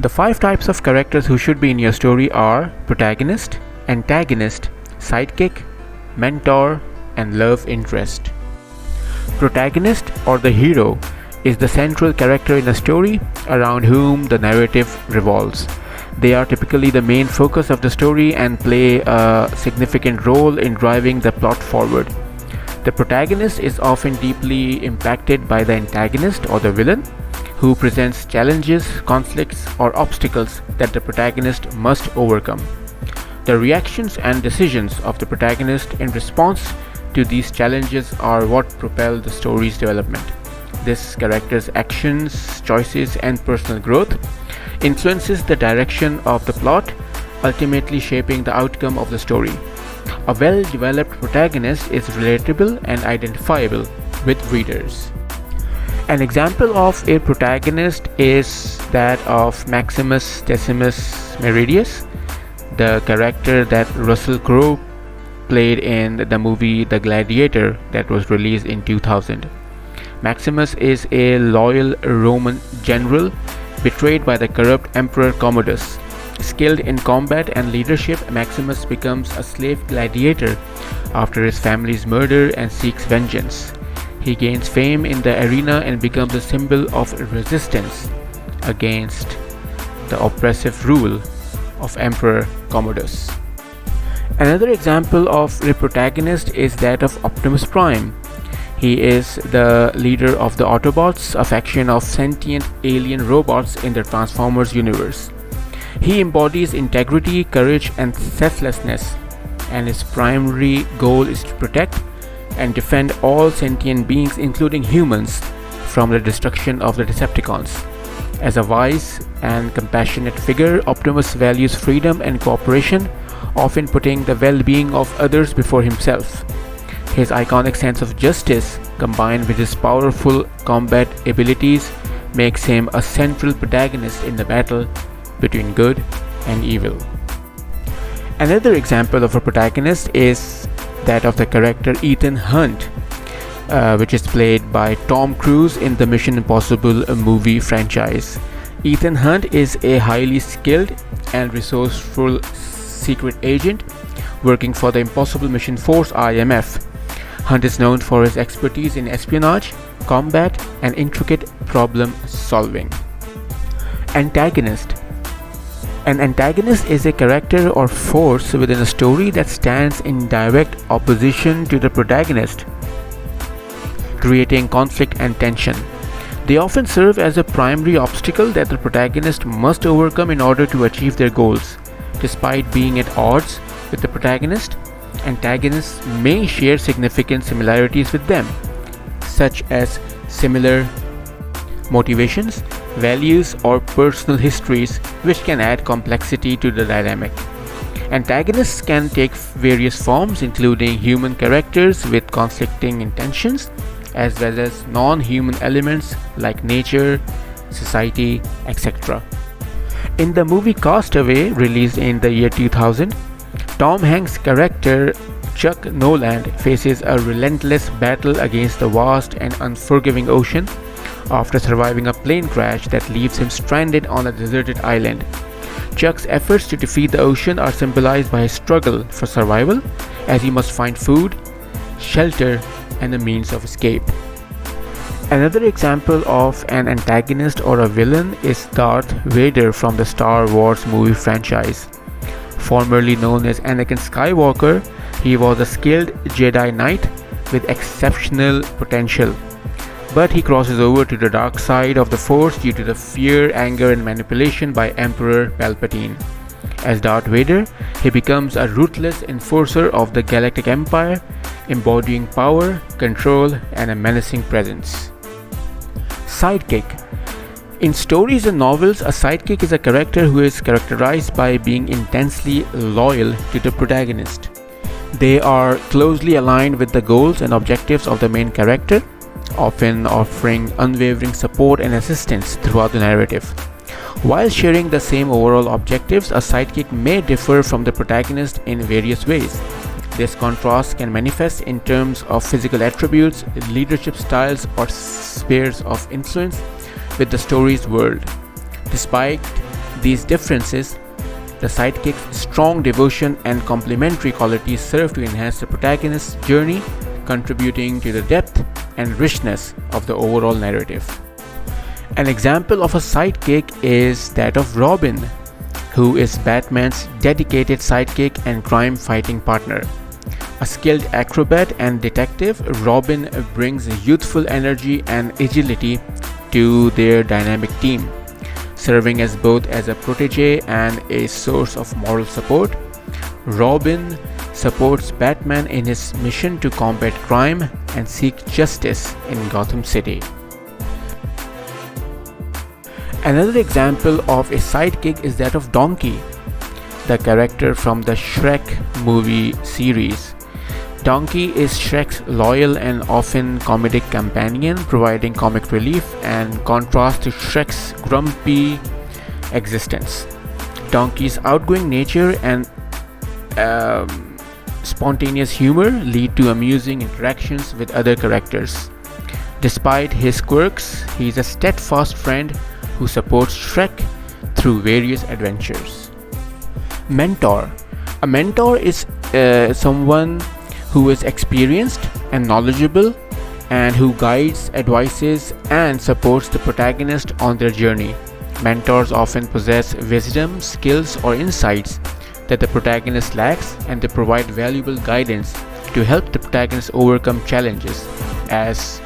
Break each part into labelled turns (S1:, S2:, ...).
S1: The 5 types of characters who should be in your story are protagonist, antagonist, sidekick, mentor, and love interest. Protagonist, or the hero, is the central character in a story around whom the narrative revolves. They are typically the main focus of the story and play a significant role in driving the plot forward. The protagonist is often deeply impacted by the antagonist or the villain, who presents challenges, conflicts, or obstacles that the protagonist must overcome. The reactions and decisions of the protagonist in response to these challenges are what propel the story's development. This character's actions, choices, and personal growth influences the direction of the plot, ultimately shaping the outcome of the story. A well-developed protagonist is relatable and identifiable with readers. An example of a protagonist is that of Maximus Decimus Meridius, the character that Russell Crowe played in the movie The Gladiator that was released in 2000. Maximus is a loyal Roman general betrayed by the corrupt Emperor Commodus. Skilled in combat and leadership, Maximus becomes a slave gladiator after his family's murder and seeks vengeance. He gains fame in the arena and becomes a symbol of resistance against the oppressive rule of Emperor Commodus. Another example of a protagonist is that of Optimus Prime. He is the leader of the Autobots, a faction of sentient alien robots in the Transformers universe. He embodies integrity, courage, and selflessness, and his primary goal is to protect and defend all sentient beings, including humans, from the destruction of the Decepticons. As a wise and compassionate figure, Optimus values freedom and cooperation, often putting the well-being of others before himself. His iconic sense of justice, combined with his powerful combat abilities, makes him a central protagonist in the battle between good and evil. Another example of a protagonist is that of the character Ethan Hunt, which is played by Tom Cruise in the Mission Impossible movie franchise. Ethan Hunt is a highly skilled and resourceful secret agent working for the Impossible Mission Force (IMF). Hunt is known for his expertise in espionage, combat, and intricate problem solving. Antagonist. An antagonist is a character or force within a story that stands in direct opposition to the protagonist, creating conflict and tension. They often serve as a primary obstacle that the protagonist must overcome in order to achieve their goals. Despite being at odds with the protagonist, antagonists may share significant similarities with them, such as similar motivations, values, or personal histories, which can add complexity to the dynamic. Antagonists can take various forms, including human characters with conflicting intentions, as well as non-human elements like nature, society, etc. In the movie Castaway, released in the year 2000, Tom Hanks' character Chuck Noland faces a relentless battle against the vast and unforgiving ocean after surviving a plane crash that leaves him stranded on a deserted island. Chuck's efforts to defeat the ocean are symbolized by his struggle for survival, as he must find food, shelter, and a means of escape. Another example of an antagonist or a villain is Darth Vader from the Star Wars movie franchise. Formerly known as Anakin Skywalker, he was a skilled Jedi Knight with exceptional potential. But he crosses over to the dark side of the Force due to the fear, anger, and manipulation by Emperor Palpatine. As Darth Vader, he becomes a ruthless enforcer of the Galactic Empire, embodying power, control, and a menacing presence. Sidekick. In stories and novels, a sidekick is a character who is characterized by being intensely loyal to the protagonist. They are closely aligned with the goals and objectives of the main character, often offering unwavering support and assistance throughout the narrative. While sharing the same overall objectives, a sidekick may differ from the protagonist in various ways. This contrast can manifest in terms of physical attributes, leadership styles, or spheres of influence with the story's world. Despite these differences, the sidekick's strong devotion and complementary qualities serve to enhance the protagonist's journey, contributing to the depth and richness of the overall narrative. An example of a sidekick is that of Robin, who is Batman's dedicated sidekick and crime-fighting partner. A skilled acrobat and detective, Robin brings youthful energy and agility to their dynamic team, serving as both as a protege and a source of moral support. Robin supports Batman in his mission to combat crime and seek justice in Gotham City. Another example of a sidekick is that of Donkey, the character from the Shrek movie series. Donkey is Shrek's loyal and often comedic companion, providing comic relief and contrast to Shrek's grumpy existence. Donkey's outgoing nature and spontaneous humor lead to amusing interactions with other characters. Despite his quirks, he is a steadfast friend who supports Shrek through various adventures. Mentor. A mentor is someone who is experienced and knowledgeable and who guides, advises, and supports the protagonist on their journey. Mentors often possess wisdom, skills, or insights that the protagonist lacks, and they provide valuable guidance to help the protagonist overcome challenges as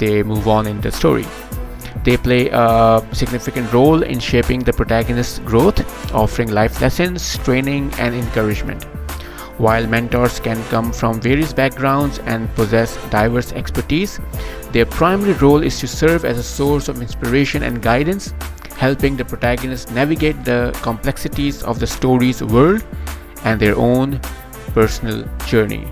S1: they move on in the story. They play a significant role in shaping the protagonist's growth, offering life lessons, training, and encouragement. While mentors can come from various backgrounds and possess diverse expertise, their primary role is to serve as a source of inspiration and guidance, helping the protagonist navigate the complexities of the story's world and their own personal journey.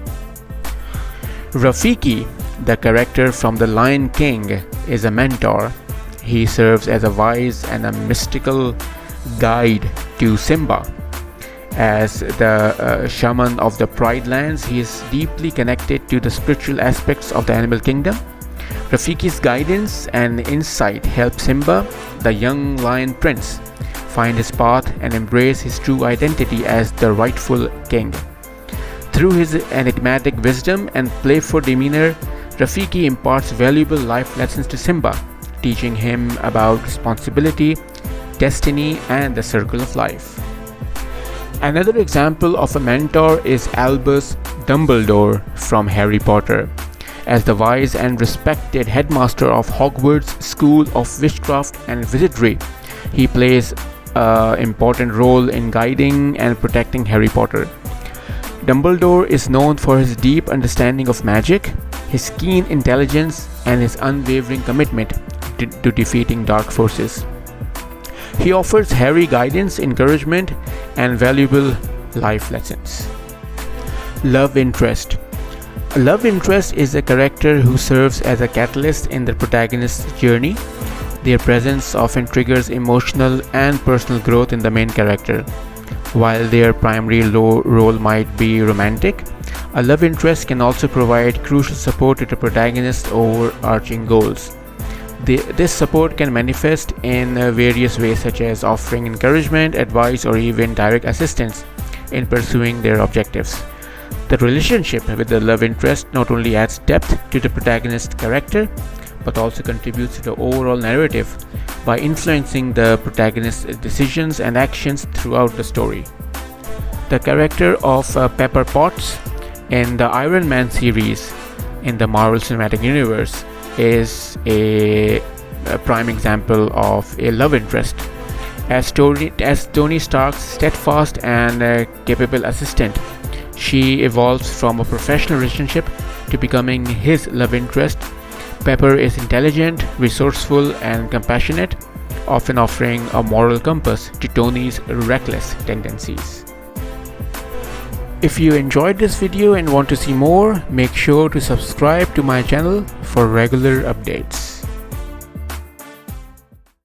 S1: Rafiki, the character from The Lion King, is a mentor. He serves as a wise and a mystical guide to Simba. As the shaman of the Pride Lands, he is deeply connected to the spiritual aspects of the animal kingdom. Rafiki's guidance and insight help Simba, the young lion prince, find his path and embrace his true identity as the rightful king. Through his enigmatic wisdom and playful demeanor, Rafiki imparts valuable life lessons to Simba, teaching him about responsibility, destiny, and the circle of life. Another example of a mentor is Albus Dumbledore from Harry Potter. As the wise and respected headmaster of Hogwarts School of Witchcraft and Wizardry, he plays an important role in guiding and protecting Harry Potter. Dumbledore is known for his deep understanding of magic, his keen intelligence, and his unwavering commitment to defeating dark forces. He offers Harry guidance, encouragement, and valuable life lessons. Love interest. A love interest is a character who serves as a catalyst in the protagonist's journey. Their presence often triggers emotional and personal growth in the main character. While their primary role might be romantic, a love interest can also provide crucial support to the protagonist's overarching goals. This support can manifest in various ways, such as offering encouragement, advice, or even direct assistance in pursuing their objectives. The relationship with the love interest not only adds depth to the protagonist's character, but also contributes to the overall narrative by influencing the protagonist's decisions and actions throughout the story. The character of Pepper Potts in the Iron Man series in the Marvel Cinematic Universe is a prime example of a love interest. As Tony Stark's steadfast and capable assistant, she evolves from a professional relationship to becoming his love interest. Pepper is intelligent, resourceful, and compassionate, often offering a moral compass to Tony's reckless tendencies. If you enjoyed this video and want to see more, make sure to subscribe to my channel for regular updates.